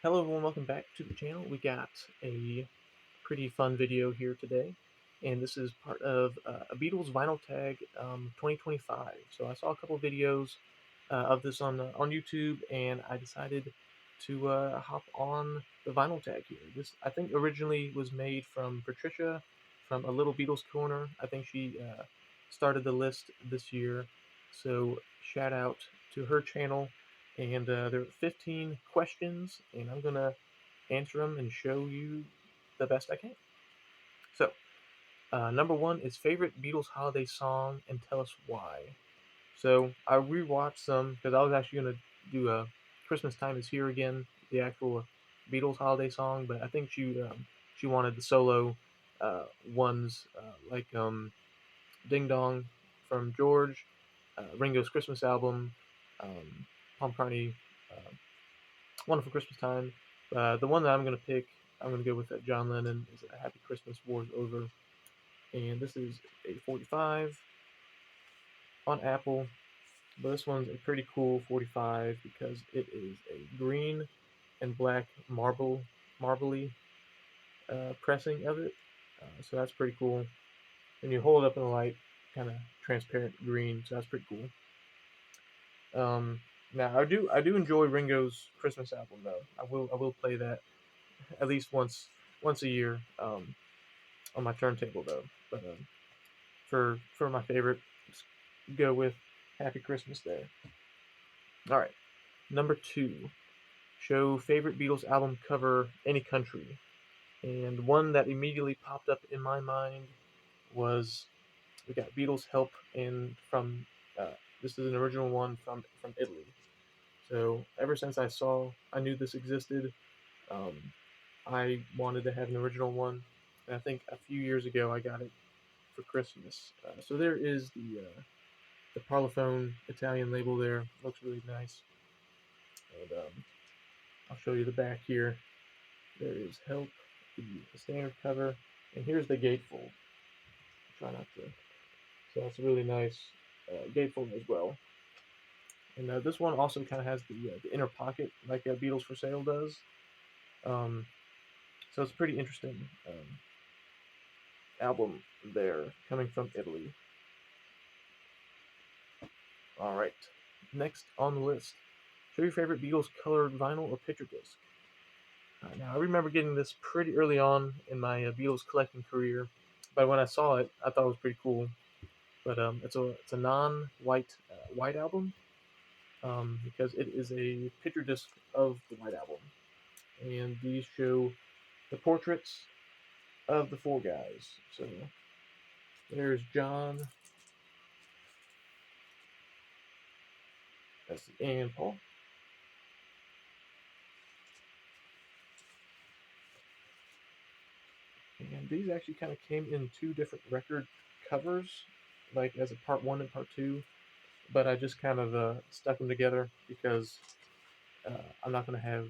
Hello everyone, welcome back to the channel. We got a pretty fun video here today, and this is part of a Beatles Vinyl Tag 2025. So I saw a couple videos of this on YouTube, and I decided to hop on the Vinyl Tag here. This, I think, originally was made from Patricia from A Little Beatles Corner. I think she started the list this year, so shout out to her channel. And there are 15 questions, and I'm going to answer them and show you the best I can. So, number one is favorite Beatles holiday song, and tell us why. So, I rewatched some because I was actually going to do a Christmas Time Is Here Again, the actual Beatles holiday song, but I think she wanted the solo ones Ding Dong from George, Ringo's Christmas album, Paul McCartney, uh, Wonderful Christmas Time. The one that I'm going to pick, I'm going to go with John Lennon, is A Happy Christmas, War's Over. And this is a 45 on Apple. But this one's a pretty cool 45 because it is a green and black marbly pressing of it. So that's pretty cool. And you hold it up in the light, kind of transparent green. So that's pretty cool. Now I do enjoy Ringo's Christmas album though. I will play that at least once a year on my turntable though. But for my favorite, just go with Happy Christmas there. All right, number two, show favorite Beatles album cover any country, and one that immediately popped up in my mind was we got Beatles Help and from this is an original one from Italy. So ever since I knew this existed. Um, I wanted to have an original one, and I think a few years ago I got it for Christmas. So there is the Parlophone Italian label there. Looks really nice, and I'll show you the back here. There is Help, the standard cover, and here's the gatefold. Try not to. So that's a really nice gatefold as well. And this one also kind of has the inner pocket like Beatles for Sale does. Um, so it's pretty interesting album there coming from Italy. All right. Next on the list, show your favorite Beatles colored vinyl or picture disc. Now, I remember getting this pretty early on in my Beatles collecting career, but when I saw it, I thought it was pretty cool. But it's a non-white white album because it is a picture disc of the White Album, and these show the portraits of the four guys. So there's John, and Paul. And these actually kind of came in two different record covers, like as a part one and part two. But I just kind of stuck them together because I'm not going to have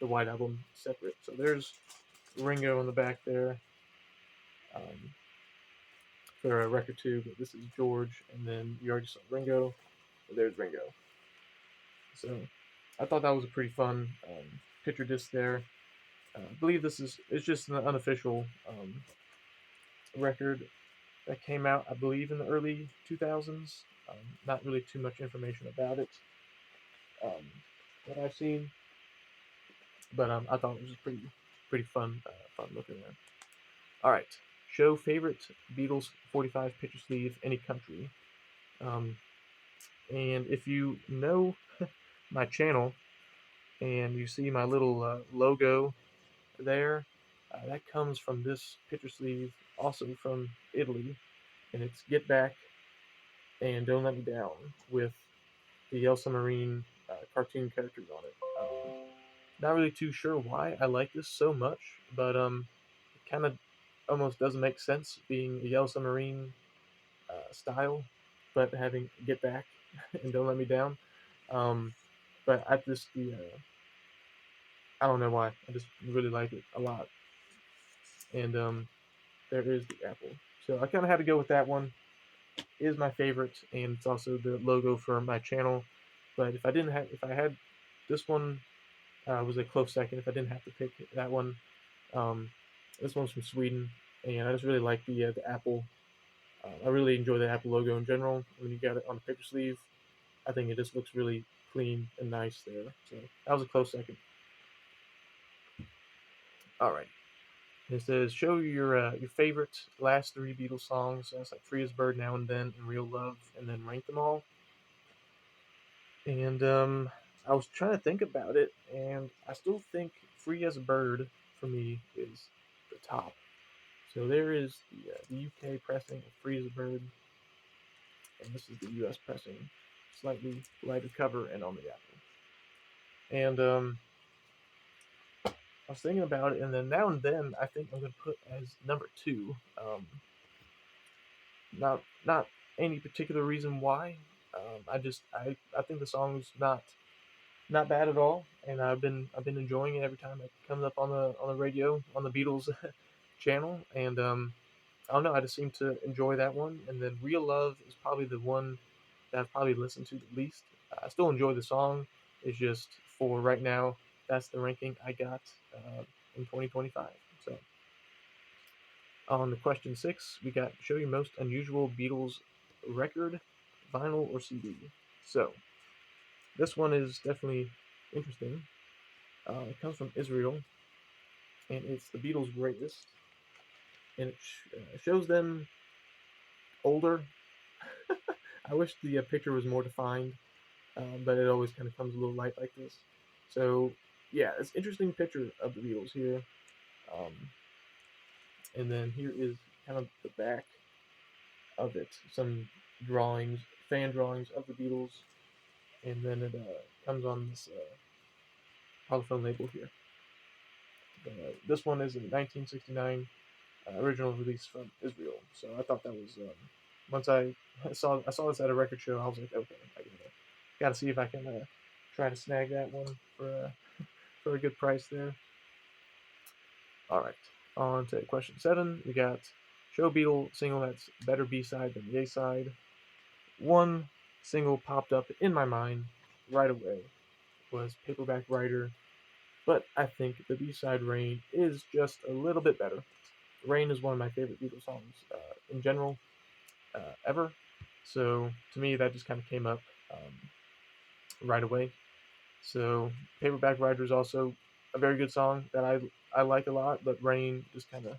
the White Album separate. So there's Ringo in the back there um, for record two, but this is George, and then you already saw Ringo. But there's Ringo. So I thought that was a pretty fun picture disc there. I believe this is it's just an unofficial record that came out, I believe, in the early 2000s. Not really too much information about it um, that I've seen, but I thought it was pretty fun looking there. All right, show favorite Beatles 45 picture sleeve any country. Um, and if you know my channel and you see my little logo there, that comes from this picture sleeve, also from Italy, and it's Get Back and Don't Let Me Down with the Elsa Marine cartoon characters on it. Not really too sure why I like this so much, but it kind of almost doesn't make sense being a Yellow Submarine style, but having Get Back and Don't Let Me Down. Um, but I don't know why. I just really like it a lot. And there is the apple. So I kind of had to go with that one. It is my favorite, and it's also the logo for my channel. But if I had this one was a close second if I didn't have to pick that one. Um, this one's from Sweden, and I just really like the Apple. I really enjoy the Apple logo in general. When you got it on the picture sleeve, I think it just looks really clean and nice there. So that was a close second. All right. It says show your favorite last three Beatles songs. So that's like "Free as a Bird," "Now and Then," and "Real Love," and then rank them all. And I was trying to think about it, and I still think "Free as a Bird" for me is the top. So there is the UK pressing of "Free as a Bird," and this is the US pressing, slightly lighter cover and on the Apple. And I was thinking about it, and then "Now and Then" I think I'm gonna put as number two. Not any particular reason why. I think the song's not bad at all, and I've been enjoying it every time it comes up on the radio on the Beatles channel, and I don't know, I just seem to enjoy that one. And then "Real Love" is probably the one that I've probably listened to the least. I still enjoy the song. It's just for right now, that's the ranking I got in 2025. So on the question six, we got show your most unusual Beatles record, vinyl, or CD. So this one is definitely interesting. It comes from Israel, and it's the Beatles' greatest, and it shows them older. I wish the picture was more defined, but it always kind of comes a little light like this. So yeah, it's an interesting picture of the Beatles here. Um, and then here is kind of the back of it, some drawings, fan drawings of the Beatles, and then it comes on this polyphone label here. This one is a 1969 original release from Israel. So I thought that was once I saw this at a record show, I was like, okay, I gotta see if I can try to snag that one for a good price there. All right, on to question seven. We got show Beatle single that's better B side than the A side. One single popped up in my mind right away was Paperback Writer, but I think the B side Rain is just a little bit better. Rain is one of my favorite Beatles songs in general ever. So to me, that just kind of came up right away. So Paperback Writer is also a very good song that I like a lot, but Rain just kind of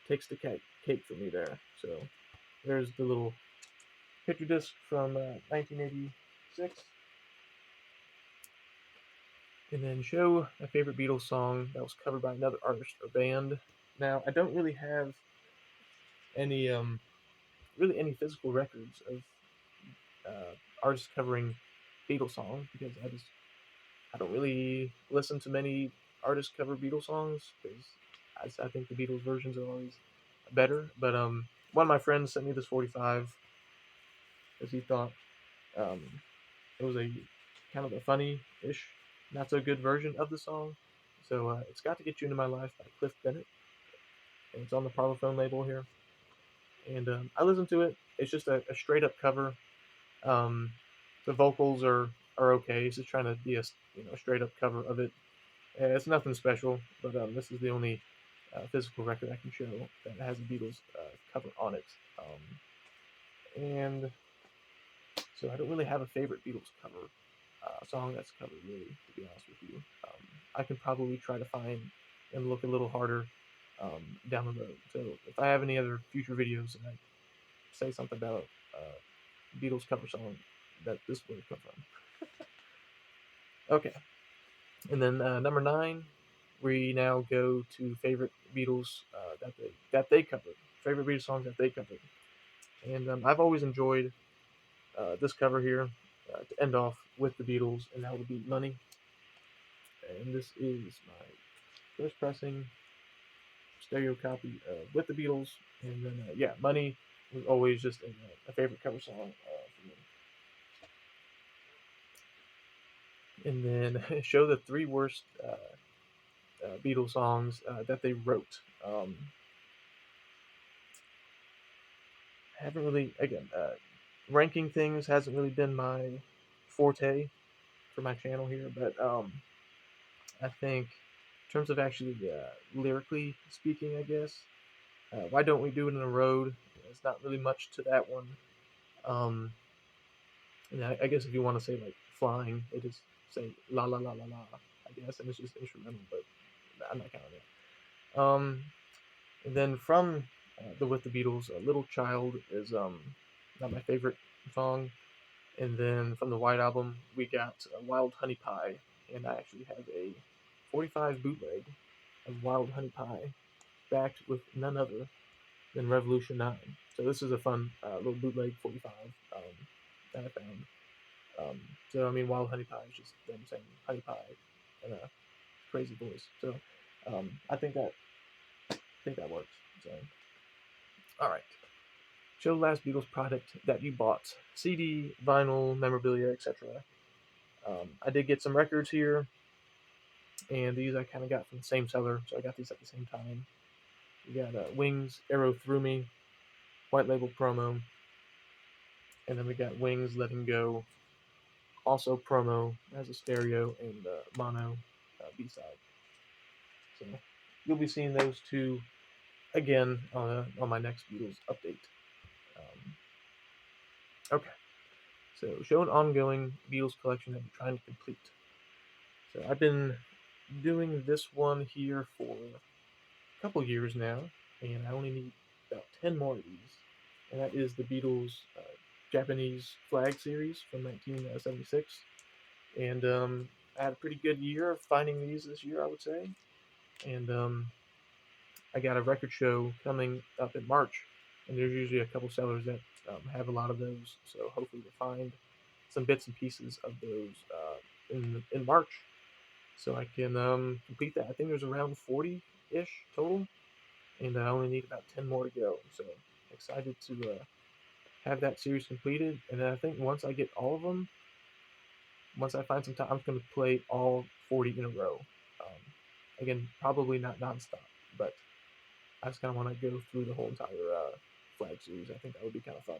takes the cake for me there. So there's the little picture disc from 1986. And then show a favorite Beatles song that was covered by another artist or band. Now, I don't really have any any physical records of artists covering Beatles songs because I don't really listen to many artists cover Beatles songs because I think the Beatles versions are always better. But one of my friends sent me this 45 because he thought um, it was a kind of a funny-ish, not so good version of the song. So it's "Got to Get You Into My Life" by Cliff Bennett, and it's on the Parlophone label here. And I listened to it. It's just a straight up cover. Um, the vocals are okay. It's just trying to be a straight up cover of it. It's nothing special, but this is the only physical record I can show that has a Beatles cover on it. And so I don't really have a favorite Beatles cover song that's covered, really, to be honest with you. I can probably try to find and look a little harder down the road. So if I have any other future videos and I say something about Beatles cover song, that this would come from. Okay, and then number nine, we now go to favorite Beatles that they covered, favorite Beatles songs that they covered, and I've always enjoyed this cover here to end off with the Beatles, and that would be "Money." And this is my first pressing stereo copy with the Beatles, and then yeah, "Money" was always just a favorite cover song for me. And then show the three worst Beatles songs that they wrote. Haven't really, again, ranking things hasn't really been my forte for my channel here, but I think, in terms of actually lyrically speaking, I guess, Why Don't We Do It in a Road? There's not really much to that one. Um, and I guess if you want to say like flying, it is say la la la la la, I guess, and it's just instrumental, but I'm not counting it. And then from the With the Beatles, Little Child is not my favorite song. And then from the White Album, we got Wild Honey Pie, and I actually have a 45 bootleg of Wild Honey Pie, backed with none other than Revolution 9. So this is a fun little bootleg 45 that I found. So I mean, Wild Honey Pie is just them saying honey pie in a crazy voice. So I think that works. So all right. Show the last Beatles product that you bought: CD, vinyl, memorabilia, etc. I did get some records here, and these I kind of got from the same seller, so I got these at the same time. We got Wings, Arrow Through Me, White Label promo, and then we got Wings, Letting Go, also promo as a stereo and mono B-side. So you'll be seeing those two again on my next Beatles update. Okay, so show an ongoing Beatles collection that you're trying to complete. So I've been doing this one here for a couple years now, and I only need about 10 more of these. And that is the Beatles Japanese Flag series from 1976. And I had a pretty good year of finding these this year, I would say. And I got a record show coming up in March, and there's usually a couple sellers that have a lot of those. So hopefully we'll find some bits and pieces of those in March, so I can complete that. I think there's around 40-ish total, and I only need about 10 more to go. So excited to have that series completed. And then I think once I get all of them, once I find some time, I'm going to play all 40 in a row. Um, Again, probably not nonstop, but I just kind of want to go through the whole entire Flag series. I think that would be kind of fun.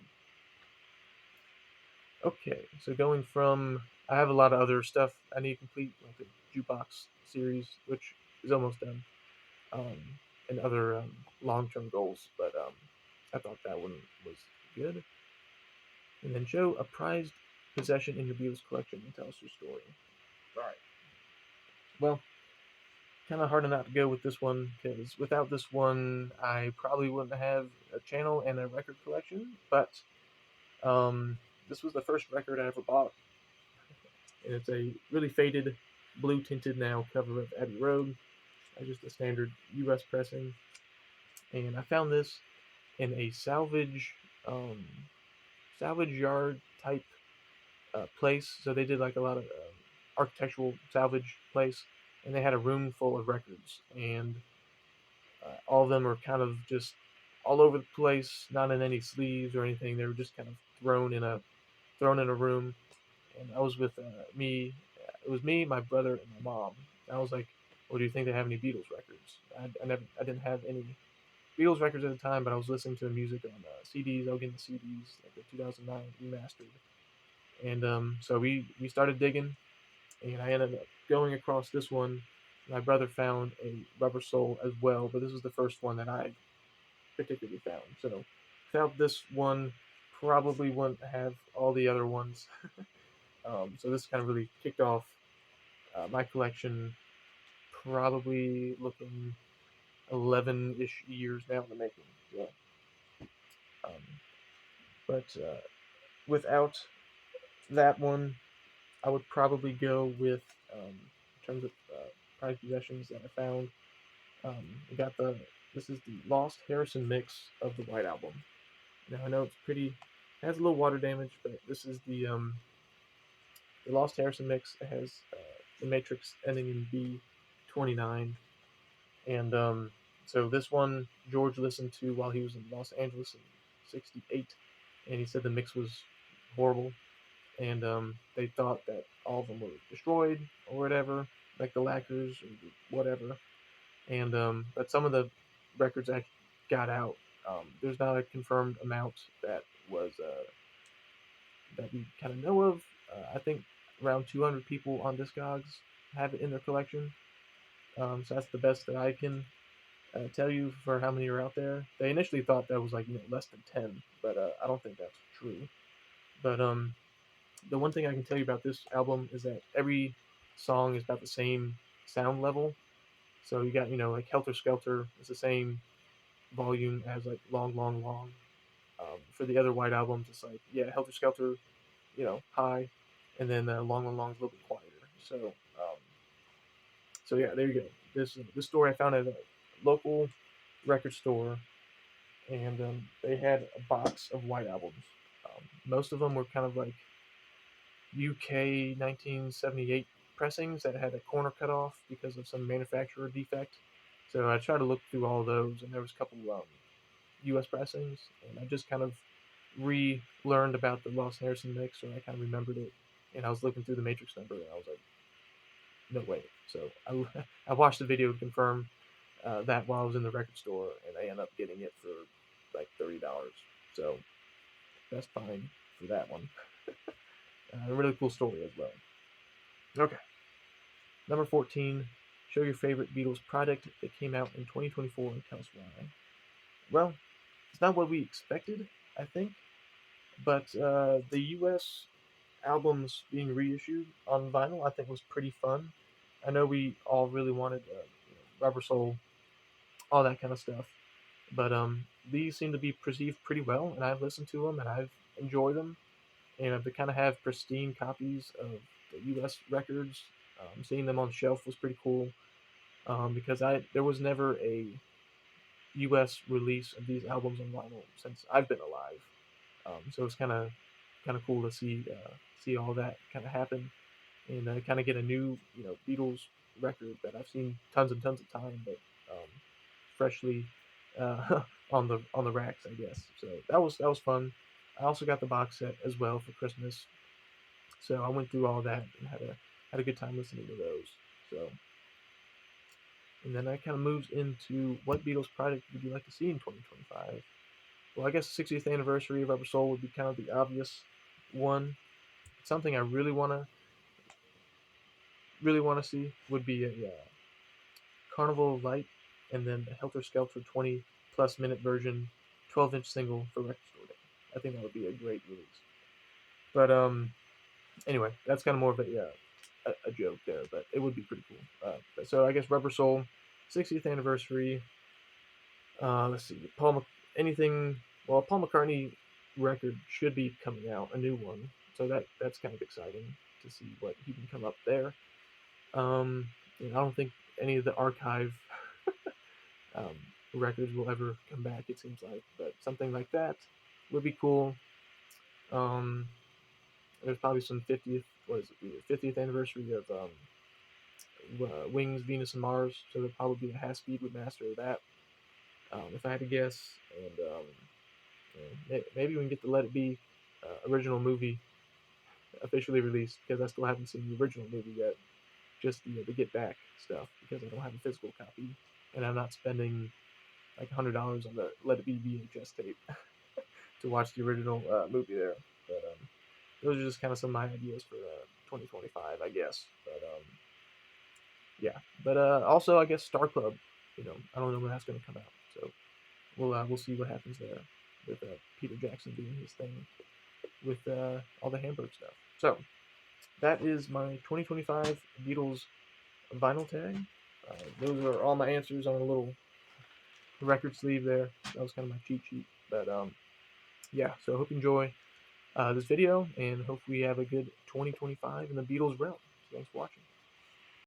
Okay, so going from, I have a lot of other stuff I need to complete, like the jukebox series, which is almost done, um, and other long-term goals. But I thought that one was good. And then show a prized possession in your Beatles collection and tell us your story. All right. Well, kind of hard not to go with this one because without this one, I probably wouldn't have a channel and a record collection. But um, this was the first record I ever bought, and it's a really faded, blue tinted now cover of Abbey Road. Just a standard U.S. pressing, and I found this in a um, salvage yard type place. So they did like a lot of architectural salvage place, and they had a room full of records, and all of them were kind of just all over the place, not in any sleeves or anything. They were just kind of thrown in a room. And I was with me. It was me, my brother, and my mom. And I was like, "Well, do you think they have any Beatles records?" I didn't have any Beatles records at the time, but I was listening to the music on CDs. I was getting the CDs, like the 2009 remastered, and so we started digging, and I ended up going across this one. My brother found a Rubber Soul as well, but this was the first one that I particularly found. So without this one, probably wouldn't have all the other ones. So this kind of really kicked off my collection, probably looking 11-ish years now in the making. So, um, but without that one, I would probably go with, in terms of prized possessions that I found. We got this is the Lost Harrison mix of the White Album. Now I know it has a little water damage, but this is the Lost Harrison mix. It has the Matrix ending in B29, and so this one George listened to while he was in Los Angeles in '68, and he said the mix was horrible, and they thought that all of them were destroyed or whatever, like the lacquers or whatever, and but some of the records I got out, there's not a confirmed amount that was that we kind of know of. I think around 200 people on Discogs, have it in their collection. So that's the best that I can tell you for how many are out there. They initially thought that was like less than 10, but I don't think that's true. But the one thing I can tell you about this album is that every song is about the same sound level. So you got like Helter Skelter is the same volume as like Long Long Long. For the other White albums, it's like Helter Skelter, high, and then Long Long Long is a little bit quieter. So there you go. This story I found at a local record store, and they had a box of White albums. Most of them were kind of like UK 1978 pressings that had a corner cut off because of some manufacturer defect. So I tried to look through all of those, and there was a couple US pressings, and I just kind of relearned about the Lost Harrison mix, or I kind of remembered it, and I was looking through the Matrix number, and I was like, no way. So I watched the video to confirm that while I was in the record store, and I ended up getting it for like $30. So that's fine for that one. A really cool story as well. Okay, number 14. Show your favorite Beatles product that came out in 2024 and tell us why. Well, it's not what we expected, I think, but the U.S. albums being reissued on vinyl, I think was pretty fun. I know we all really wanted Rubber Soul, all that kind of stuff, but these seem to be perceived pretty well, and I've listened to them and I've enjoyed them. And to kind of have pristine copies of the U.S. records, seeing them on the shelf was pretty cool. Because there was never a U.S. release of these albums on vinyl since I've been alive. So it's kind of cool to see all that kind of happen, and kind of get a new Beatles record that I've seen tons and tons of time, but freshly on the racks, I guess. So that was fun. I also got the box set as well for Christmas, so I went through all that and had a good time listening to those. So and then that kind of moves into what Beatles product would you like to see in 2025? Well, I guess the 60th anniversary of Rubber Soul would be kind of the obvious one. Something I really want to see would be a Carnival of Light, and then a Helter Skelter 20+ minute version, 12-inch single for Record Store Day. I think that would be a great release. But anyway, that's kind of more of a joke there, but it would be pretty cool. So I guess Rubber Soul, 60th anniversary. Let's see, anything. Well, a Paul McCartney record should be coming out, a new one. So that's kind of exciting to see what he can come up there. I don't think any of the archive um, records will ever come back. It seems like, but something like that would be cool. Um, there's probably some 50th anniversary of Wings, Venus, and Mars. So there'll probably be a half-speed remaster of that, if I had to guess. And maybe we can get the Let It Be original movie officially released, because I still haven't seen the original movie yet. Just the Get Back stuff, because I don't have a physical copy, and I'm not spending like $100 on the Let It Be VHS tape to watch the original movie there. But those are just kind of some of my ideas for 2025, I guess. But yeah. But also, I guess Star Club. I don't know when that's going to come out, so we'll see what happens there with Peter Jackson doing his thing with all the Hamburg stuff. So that is my 2025 Beatles vinyl tag. Those are all my answers on a little record sleeve there. That was kind of my cheat sheet. But yeah, so I hope you enjoy this video, and hope we have a good 2025 in the Beatles realm. So thanks for watching.